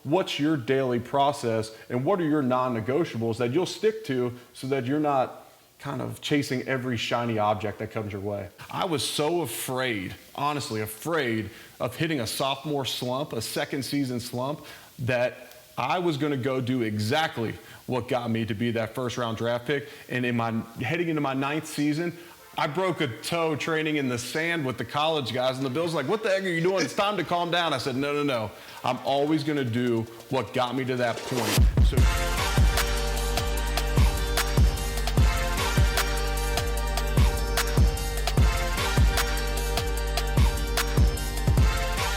what's your daily process and what are your non-negotiables that you'll stick to so that you're not kind of chasing every shiny object that comes your way. I was so afraid, honestly afraid, of hitting a sophomore slump, a second season slump, that I was going to go do exactly what got me to be that first round draft pick. And heading into my 9th season, I broke a toe training in the sand with the college guys, and the Bills like, what the heck are you doing? It's time to calm down. I said, no. I'm always going to do what got me to that point. So.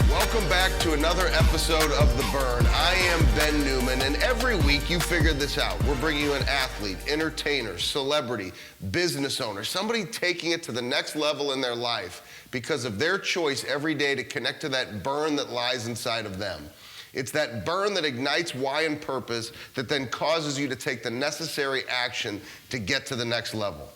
Welcome back to another episode of The Burn. I am Ben Newman, and every week you figure this out. We're bringing you an athlete, entertainer, celebrity, business owner, somebody taking it to the next level in their life because of their choice every day to connect to that burn that lies inside of them. It's that burn that ignites why and purpose that then causes you to take the necessary action to get to the next level.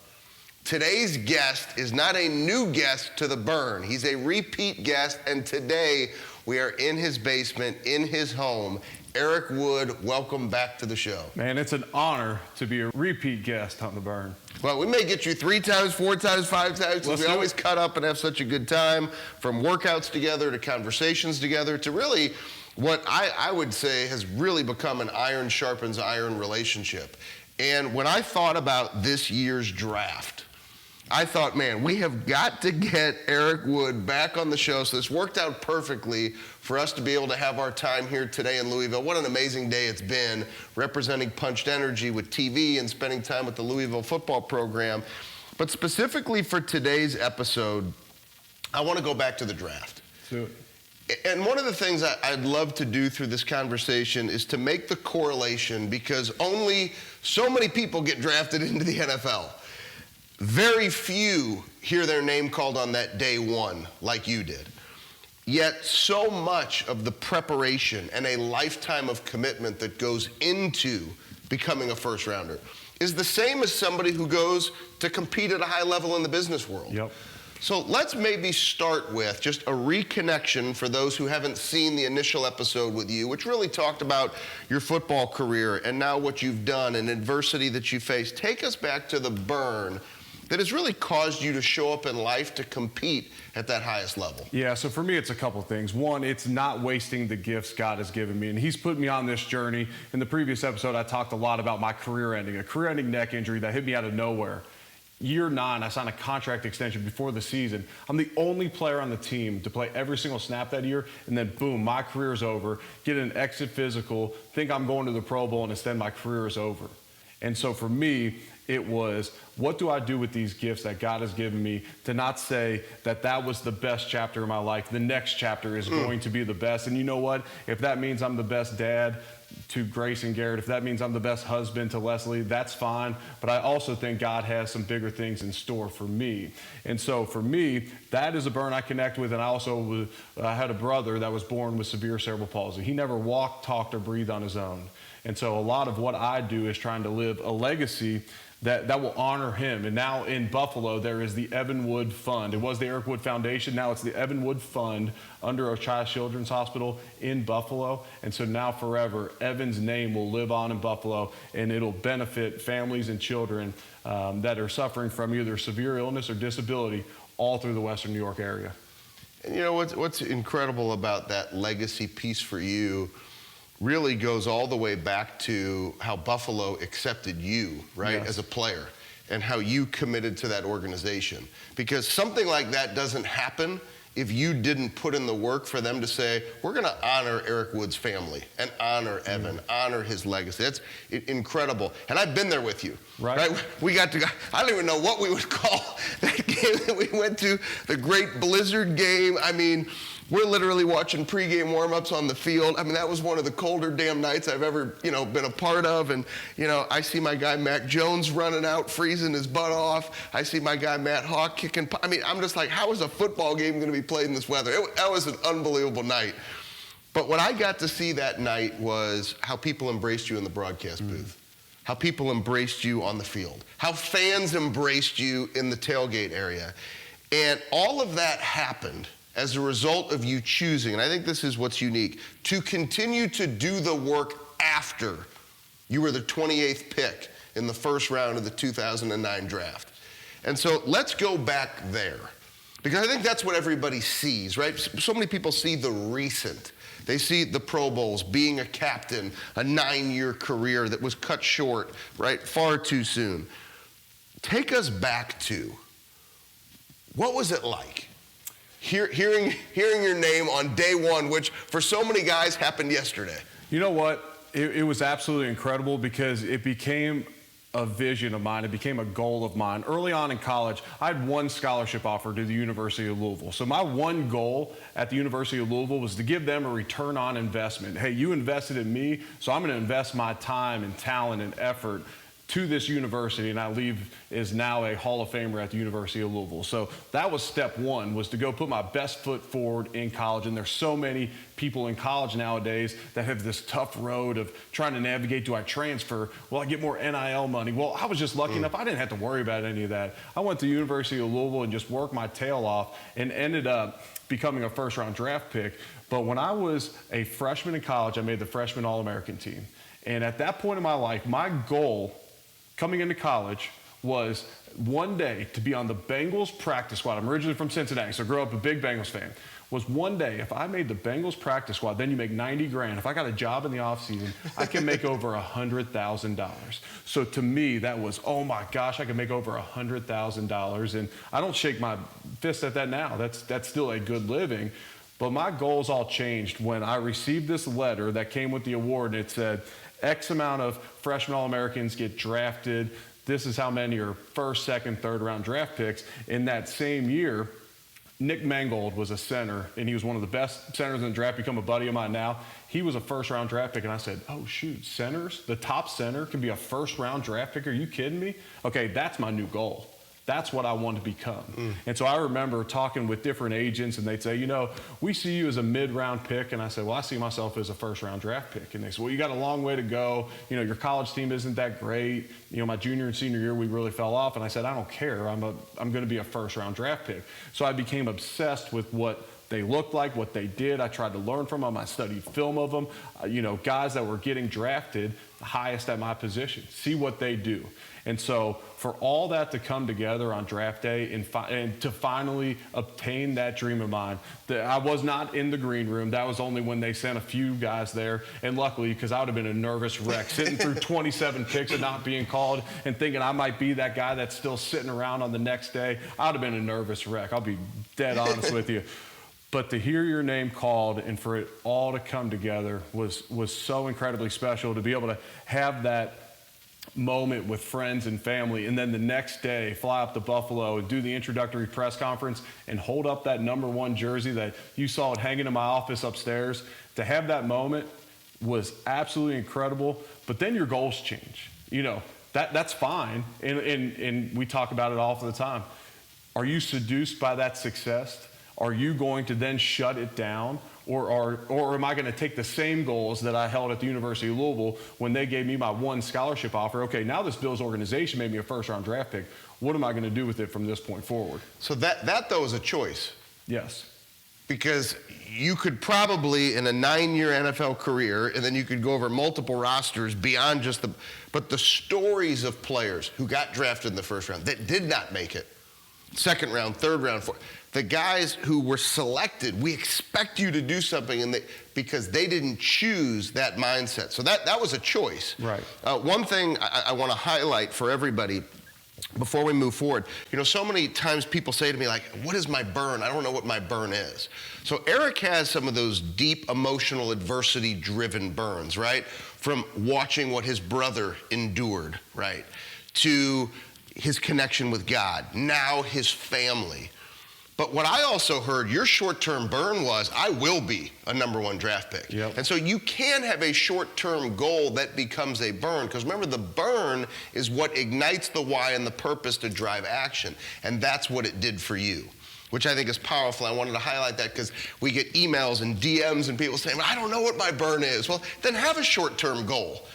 Today's guest is not a new guest to The Burn. He's a repeat guest, and today we are in his basement, in his home. Eric Wood, welcome back to the show. Man, it's an honor to be a repeat guest on The Burn. Well, we may get you 3 times, 4 times, 5 times, because we always cut up and have such a good time, from workouts together to conversations together to really what I would say has really become an iron sharpens iron relationship. And when I thought about this year's draft, I thought, man, we have got to get Eric Wood back on the show. So this worked out perfectly for us to be able to have our time here today in Louisville. What an amazing day it's been, representing Punched Energy with TV and spending time with the Louisville football program. But specifically for today's episode, I want to go back to the draft. So, and one of the things I'd love to do through this conversation is to make the correlation, because only so many people get drafted into the NFL. Very few hear their name called on that day one like you did. Yet so much of the preparation and a lifetime of commitment that goes into becoming a first rounder is the same as somebody who goes to compete at a high level in the business world. Yep. So let's maybe start with just a reconnection for those who haven't seen the initial episode with you, which really talked about your football career and now what you've done and adversity that you faced. Take us back to the burn that has really caused you to show up in life to compete at that highest level. Yeah, so for me, it's a couple things. One, it's not wasting the gifts God has given me. And he's put me on this journey. In the previous episode, I talked a lot about my a career-ending neck injury that hit me out of nowhere. Year 9, I signed a contract extension before the season. I'm the only player on the team to play every single snap that year, and then boom, my career's over. Get an exit physical, think I'm going to the Pro Bowl, and instead my career is over. And so for me, it was, what do I do with these gifts that God has given me to not say that that was the best chapter of my life. The next chapter is going to be the best. And you know what? If that means I'm the best dad to Grace and Garrett, if that means I'm the best husband to Leslie, that's fine. But I also think God has some bigger things in store for me. And so for me, that is a burn I connect with. And I also had a brother that was born with severe cerebral palsy. He never walked, talked, or breathed on his own. And so a lot of what I do is trying to live a legacy that will honor him. And now in Buffalo, there is the Evan Wood Fund. It was the Eric Wood Foundation. Now it's the Evan Wood Fund under Ochias Children's Hospital in Buffalo. And so now forever, Evan's name will live on in Buffalo, and it'll benefit families and children that are suffering from either severe illness or disability all through the Western New York area. And you know, what's incredible about that legacy piece for you really goes all the way back to how Buffalo accepted you, right, yes, as a player, and how you committed to that organization. Because something like that doesn't happen if you didn't put in the work for them to say, we're going to honor Eric Wood's family and honor Evan, honor his legacy. That's incredible. And I've been there with you. Right? We got to go, I don't even know what we would call that game that we went to, the Great Blizzard game. I mean, we're literally watching pregame warm-ups on the field. I mean, that was one of the colder damn nights I've ever, been a part of. And, I see my guy Mac Jones running out, freezing his butt off. I see my guy Matt Hawk kicking. I mean, I'm just like, how is a football game going to be played in this weather? That was an unbelievable night. But what I got to see that night was how people embraced you in the broadcast booth, how people embraced you on the field, how fans embraced you in the tailgate area. And all of that happened as a result of you choosing, and I think this is what's unique, to continue to do the work after you were the 28th pick in the first round of the 2009 draft. And so let's go back there, because I think that's what everybody sees, right? So many people see the recent. They see the Pro Bowls, being a captain, a 9-year career that was cut short, right, far too soon. Take us back to, what was it like? Hearing your name on day one, which for so many guys happened yesterday. You know what? It was absolutely incredible because it became a vision of mine. It became a goal of mine. Early on in college, I had one scholarship offer to the University of Louisville. So my one goal at the University of Louisville was to give them a return on investment. Hey, you invested in me, so I'm going to invest my time and talent and effort to this university, and I leave is now a Hall of Famer at the University of Louisville. So that was step one, was to go put my best foot forward in college. And there's so many people in college nowadays that have this tough road of trying to navigate, do I transfer? Will I get more NIL money? Well, I was just lucky enough, I didn't have to worry about any of that. I went to the University of Louisville and just worked my tail off and ended up becoming a first-round draft pick. But when I was a freshman in college, I made the freshman All-American team. And at that point in my life, my goal coming into college was one day to be on the Bengals practice squad. I'm originally from Cincinnati, so I grew up a big Bengals fan. Was one day, if I made the Bengals practice squad, then you make $90 grand. If I got a job in the offseason, I can make over $100,000. So to me, that was, oh my gosh, I can make over $100,000. And I don't shake my fist at that now. That's still a good living. But my goals all changed when I received this letter that came with the award, and it said, X amount of freshman All-Americans get drafted. This is how many are first, second, third round draft picks. In that same year, Nick Mangold was a center, and he was one of the best centers in the draft, become a buddy of mine now. He was a first-round draft pick, and I said, oh, shoot, centers? The top center can be a first-round draft pick? Are you kidding me? Okay, that's my new goal. That's what I want to become. And so I remember talking with different agents, and they'd say, you know, we see you as a mid-round pick. And I said, well, I see myself as a first-round draft pick. And they said, well, you got a long way to go. You know, your college team isn't that great. You know, my junior and senior year, we really fell off. And I said, I don't care. I'm going to be a first-round draft pick. So I became obsessed with what they looked like, what they did. I tried to learn from them. I studied film of them. You know, guys that were getting drafted the highest at my position, see what they do. And so for all that to come together on draft day and to finally obtain that dream of mine, I was not in the green room. That was only when they sent a few guys there. And luckily, because I would have been a nervous wreck, sitting through 27 picks and not being called and thinking I might be that guy that's still sitting around on the next day, I would have been a nervous wreck. I'll be dead honest with you. But to hear your name called and for it all to come together was so incredibly special, to be able to have that moment with friends and family, and then the next day fly up to Buffalo and do the introductory press conference and hold up that #1 jersey that you saw it hanging in my office upstairs. To have that moment was absolutely incredible. But then your goals change. You know, that's fine, and we talk about it all the time. Are you seduced by that success? Are you going to then shut it down? Or am I going to take the same goals that I held at the University of Louisville when they gave me my one scholarship offer? Okay, now this Bills organization made me a first-round draft pick. What am I going to do with it from this point forward? So that though, is a choice. Yes. Because you could probably, in a 9-year NFL career, and then you could go over multiple rosters beyond just but the stories of players who got drafted in the first round that did not make it, second round, third round, fourth. The guys who were selected, we expect you to do something, because they didn't choose that mindset. So that was a choice. Right. One thing I want to highlight for everybody before we move forward, you know, so many times people say to me, like, what is my burn? I don't know what my burn is. So Eric has some of those deep emotional adversity-driven burns, right? From watching what his brother endured, right? To his connection with God, now his family. But what I also heard, your short-term burn was, I will be a #1 draft pick. Yep. And so you can have a short-term goal that becomes a burn, because remember, the burn is what ignites the why and the purpose to drive action. And that's what it did for you, which I think is powerful. I wanted to highlight that because we get emails and DMs and people saying, I don't know what my burn is. Well, then have a short-term goal.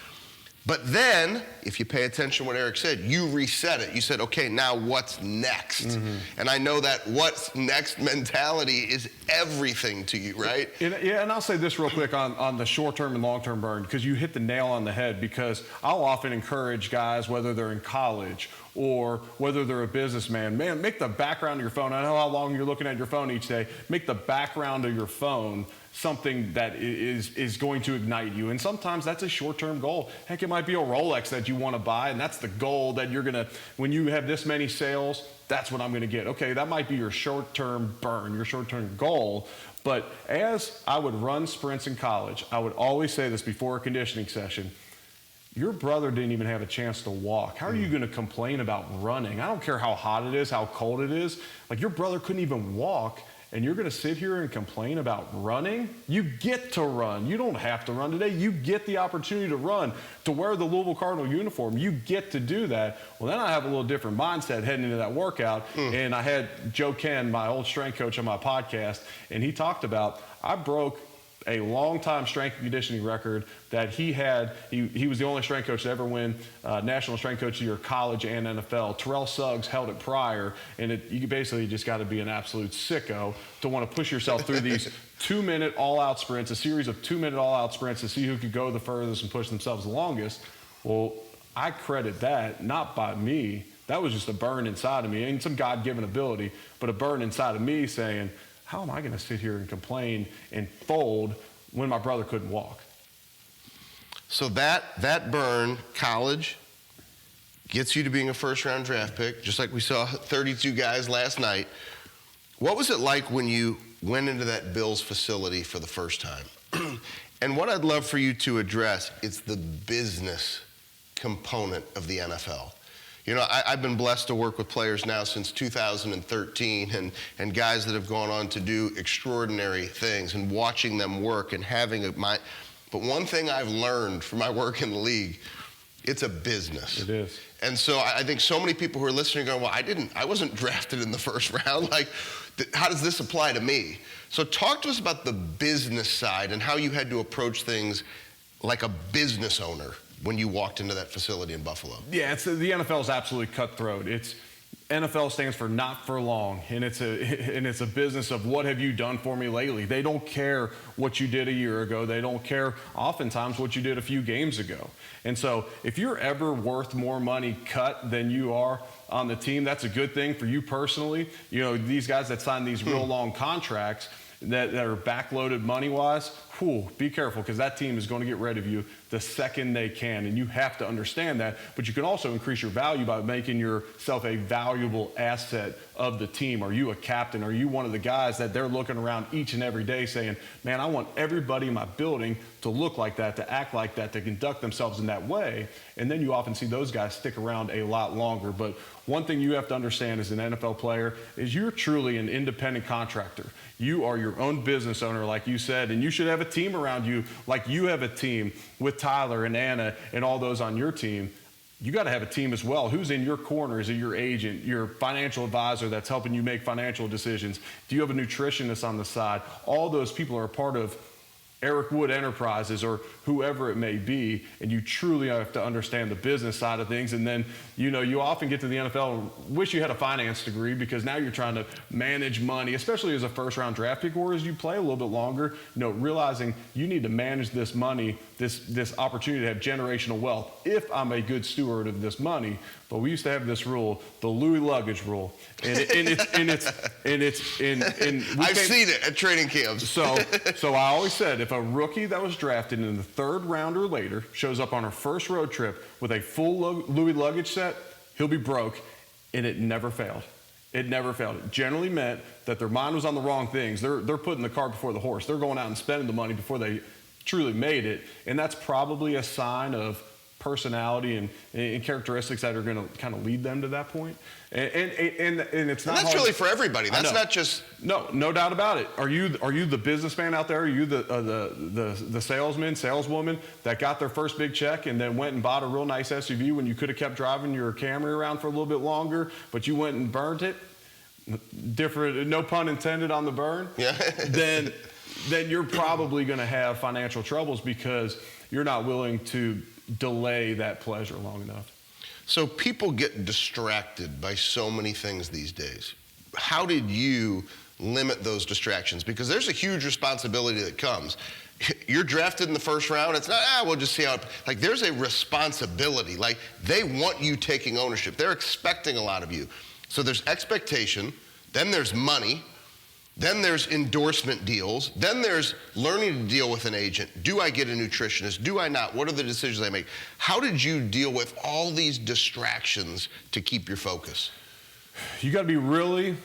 But then, if you pay attention to what Eric said, you reset it. You said, okay, now what's next? And I know that what's next mentality is everything to you, right? And I'll say this real quick on the short-term and long-term burn, because you hit the nail on the head, because I'll often encourage guys, whether they're in college or whether they're a businessman, man, make the background of your phone, I know how long you're looking at your phone each day, make the background of your phone something that is going to ignite you. And sometimes that's a short-term goal. Heck, it might be a Rolex that you want to buy, and that's the goal that you're going to, when you have this many sales, that's what I'm going to get. Okay, that might be your short-term burn, your short-term goal. But as I would run sprints in college, I would always say this before a conditioning session: your brother didn't even have a chance to walk. How are you going to complain about running? I don't care how hot it is, how cold it is. Like, your brother couldn't even walk, and you're going to sit here and complain about running? You get to run. You don't have to run today. You get the opportunity to run, to wear the Louisville Cardinal uniform. You get to do that. Well, then I have a little different mindset heading into that workout. And I had Joe Ken, my old strength coach, on my podcast, and he talked about, I broke a long-time strength and conditioning record that he had. He was the only strength coach to ever win National Strength Coach of the Year, college and NFL. Terrell Suggs held it prior, and you basically just got to be an absolute sicko to want to push yourself through these 2-minute all-out sprints, a series of 2-minute all-out sprints to see who could go the furthest and push themselves the longest. Well, I credit that not by me. That was just a burn inside of me, and some God-given ability, but a burn inside of me saying, how am I going to sit here and complain and fold when my brother couldn't walk? So that burn, college, gets you to being a first-round draft pick, just like we saw 32 guys last night. What was it like when you went into that Bills facility for the first time? And what I'd love for you to address, it's the business component of the NFL. You know, I've been blessed to work with players now since 2013 and guys that have gone on to do extraordinary things, and watching them work and having but one thing I've learned from my work in the league, it's a business. It is. And so I think so many people who are listening are going, well, I wasn't drafted in the first round. Like, how does this apply to me? So talk to us about the business side and how you had to approach things like a business owner when you walked into that facility in Buffalo. Yeah, the NFL is absolutely cutthroat. NFL stands for not for long, and it's a business of what have you done for me lately. They don't care what you did a year ago. They don't care oftentimes what you did a few games ago. And so if you're ever worth more money cut than you are on the team, that's a good thing for you personally. You know, these guys that sign these real long contracts that are backloaded money-wise, be careful, because that team is going to get rid of you the second they can, and you have to understand that. But you can also increase your value by making yourself a valuable asset of the team. Are you a captain? Are you one of the guys that they're looking around each and every day saying, man, I want everybody in my building to look like that, to act like that, to conduct themselves in that way? And then you often see those guys stick around a lot longer. But one thing you have to understand as an NFL player is you're truly an independent contractor. You are your own business owner, like you said, and you should have a team around you like you have a team with Tyler and Anna and all those on your team. You got to have a team as well. Who's in your corner? Is it your agent, your financial advisor that's helping you make financial decisions? Do you have a nutritionist on the side? All those people are a part of Eric Wood Enterprises or whoever it may be, and you truly have to understand the business side of things. And then, you know, you often get to the NFL and wish you had a finance degree, because now you're trying to manage money, especially as a first-round draft pick, or as you play a little bit longer, you know, realizing you need to manage this money, this opportunity to have generational wealth if I'm a good steward of this money. But we used to have this rule, the Louis luggage rule, and I've seen it at training camps. So I always said, if a rookie that was drafted in the third round or later shows up on our first road trip with a full Louis luggage set, he'll be broke, and it never failed. It never failed. It generally meant that their mind was on the wrong things. They're putting the cart before the horse. They're going out and spending the money before they truly made it, and that's probably a sign of personality and characteristics that are going to kind of lead them to that point. And it's not. And that's really for everybody. That's not just. No doubt about it. Are you the businessman out there? Are you the salesman, saleswoman that got their first big check and then went and bought a real nice SUV when you could have kept driving your Camry around for a little bit longer, but you went and burnt it? Different, no pun intended on the burn. Yeah. then you're probably going to have financial troubles because you're not willing to delay that pleasure long enough. So people get distracted by so many things these days. How did you limit those distractions? Because there's a huge responsibility that comes. You're drafted in the first round. It's not, we'll just see how like there's a responsibility. Like they want you taking ownership. They're expecting a lot of you. So there's expectation, then there's money, then there's endorsement deals, then there's learning to deal with an agent. Do I get a nutritionist? Do I not? What are the decisions I make? How did you deal with all these distractions to keep your focus? You got to be really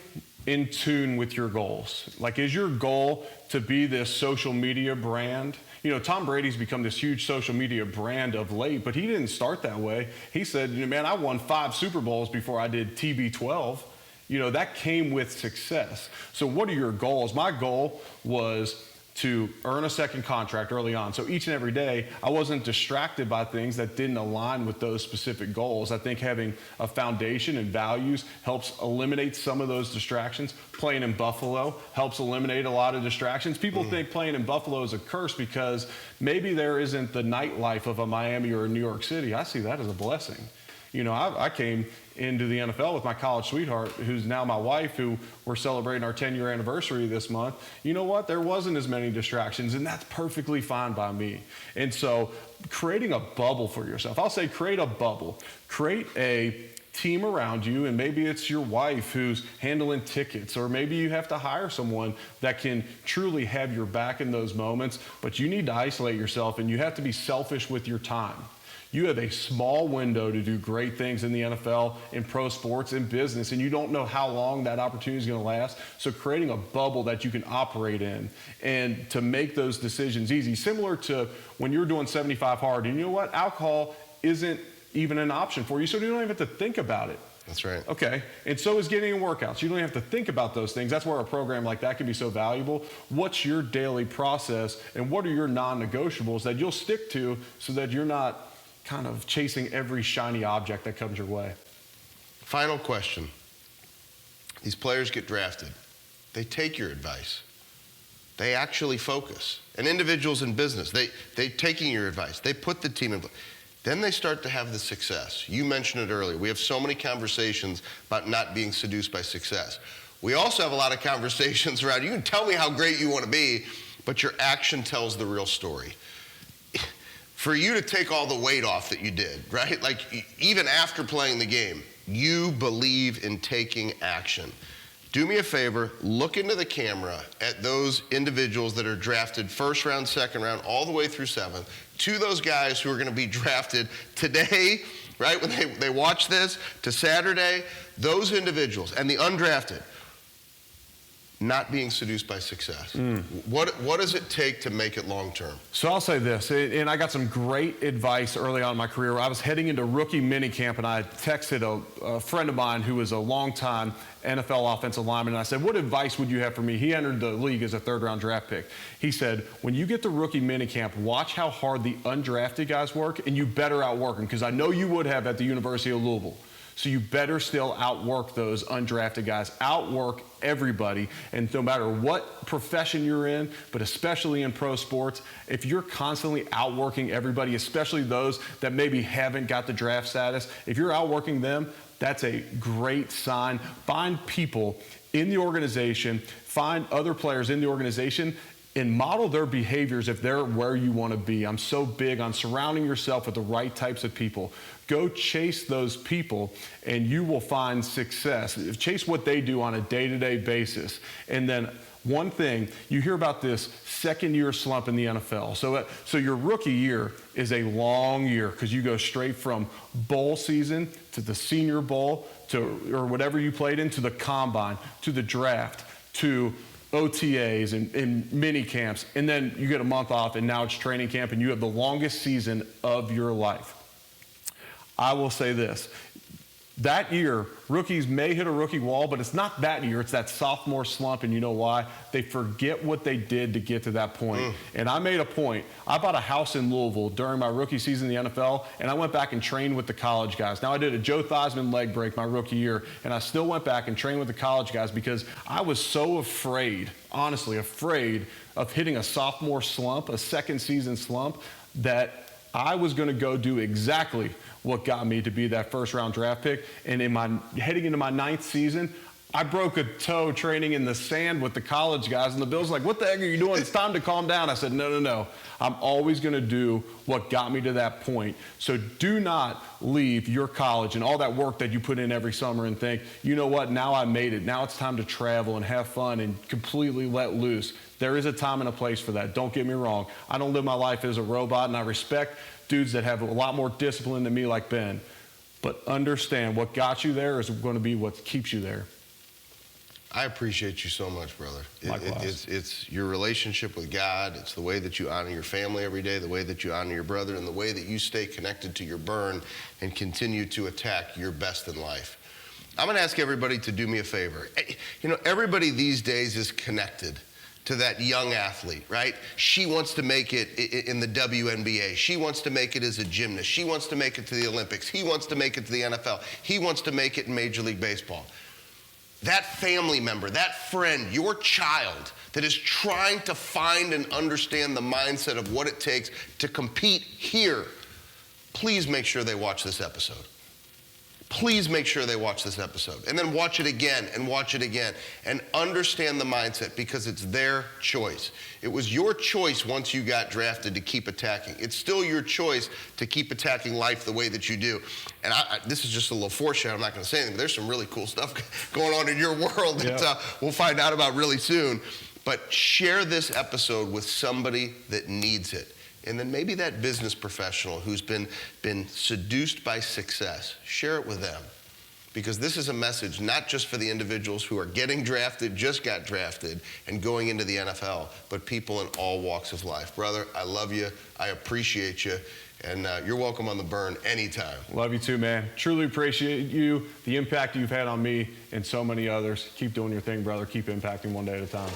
in tune with your goals. Like, is your goal to be this social media brand? You know, Tom Brady's become this huge social media brand of late, but he didn't start that way. He said, man, I won 5 Super Bowls before I did TB12. You know, that came with success. So what are your goals? My goal was to earn a second contract early on. So each and every day, I wasn't distracted by things that didn't align with those specific goals. I think having a foundation and values helps eliminate some of those distractions. Playing in Buffalo helps eliminate a lot of distractions. People think playing in Buffalo is a curse because maybe there isn't the nightlife of a Miami or a New York City. I see that as a blessing. You know, I came into the NFL with my college sweetheart, who's now my wife, who we're celebrating our 10-year anniversary this month. You know what? There wasn't as many distractions, and that's perfectly fine by me. And so creating a bubble for yourself, I'll say create a bubble. Create a team around you, and maybe it's your wife who's handling tickets, or maybe you have to hire someone that can truly have your back in those moments, but you need to isolate yourself, and you have to be selfish with your time. You have a small window to do great things in the NFL, in pro sports, in business, and you don't know how long that opportunity is going to last. So creating a bubble that you can operate in and to make those decisions easy, similar to when you're doing 75 hard, and you know what? Alcohol isn't even an option for you, so you don't even have to think about it. That's right. Okay, and so is getting in workouts. You don't have to think about those things. That's where a program like that can be so valuable. What's your daily process, and what are your non-negotiables that you'll stick to so that you're not kind of chasing every shiny object that comes your way? Final question. These players get drafted. They take your advice. They actually focus. And individuals in business, they taking your advice. They put the team in place. Then they start to have the success. You mentioned it earlier. We have so many conversations about not being seduced by success. We also have a lot of conversations around, you can tell me how great you want to be, but your action tells the real story. For you to take all the weight off that you did, right? Like even after playing the game, you believe in taking action. Do me a favor, look into the camera at those individuals that are drafted first round, second round, all the way through 7th, to those guys who are going to be drafted today, right? When they watch this, to Saturday, those individuals and the undrafted, not being seduced by success. What does it take to make it long term? So I'll say this, and I got some great advice early on in my career. I was heading into rookie minicamp, and I texted a friend of mine who was a longtime NFL offensive lineman, and I said, what advice would you have for me? He entered the league as a 3rd-round draft pick. He said, when you get to rookie minicamp, watch how hard the undrafted guys work, and you better outwork them, because I know you would have at the University of Louisville. So you better still outwork those undrafted guys, outwork everybody. And no matter what profession you're in, but especially in pro sports, if you're constantly outworking everybody, especially those that maybe haven't got the draft status, if you're outworking them, that's a great sign. Find people in the organization, find other players in the organization, and model their behaviors if they're where you want to be. I'm so big on surrounding yourself with the right types of people. Go chase those people and you will find success. Chase what they do on a day-to-day basis. And then one thing, you hear about this second-year slump in the NFL. So your rookie year is a long year because you go straight from bowl season to the Senior Bowl or whatever you played in, to the combine, to the draft, to OTAs and mini camps, and then you get a month off, and now it's training camp, and you have the longest season of your life. I will say this. That year, rookies may hit a rookie wall, but it's not that year. It's that sophomore slump, and you know why? They forget what they did to get to that point. And I made a point. I bought a house in Louisville during my rookie season in the NFL, and I went back and trained with the college guys. Now, I did a Joe Theismann leg break my rookie year, and I still went back and trained with the college guys because I was so afraid, honestly afraid, of hitting a sophomore slump, a second season slump, that I was going to go do exactly what got me to be that first-round draft pick. And heading into my 9th season, I broke a toe training in the sand with the college guys, and the Bills like, what the heck are you doing? It's time to calm down. I said, no. I'm always going to do what got me to that point. So do not leave your college and all that work that you put in every summer and think, you know what, now I made it. Now it's time to travel and have fun and completely let loose. There is a time and a place for that. Don't get me wrong. I don't live my life as a robot, and I respect dudes that have a lot more discipline than me like Ben. But understand what got you there is going to be what keeps you there. I appreciate you so much, brother. Likewise. It's your relationship with God. It's the way that you honor your family every day, the way that you honor your brother, and the way that you stay connected to your burn and continue to attack your best in life. I'm going to ask everybody to do me a favor. You know, everybody these days is connected to that young athlete, right? She wants to make it in the WNBA. She wants to make it as a gymnast. She wants to make it to the Olympics. He wants to make it to the NFL. He wants to make it in Major League Baseball. That family member, that friend, your child that is trying to find and understand the mindset of what it takes to compete here, please make sure they watch this episode. Please make sure they watch this episode and then watch it again and watch it again and understand the mindset, because it's their choice. It was your choice once you got drafted to keep attacking. It's still your choice to keep attacking life the way that you do. And this is just a little foreshadow. I'm not going to say anything, but there's some really cool stuff going on in your world that we'll find out about really soon. But share this episode with somebody that needs it. And then maybe that business professional who's been seduced by success, share it with them. Because this is a message not just for the individuals who are getting drafted, just got drafted, and going into the NFL, but people in all walks of life. Brother, I love you. I appreciate you. And you're welcome on The Burn anytime. Love you too, man. Truly appreciate you, the impact you've had on me and so many others. Keep doing your thing, brother. Keep impacting one day at a time.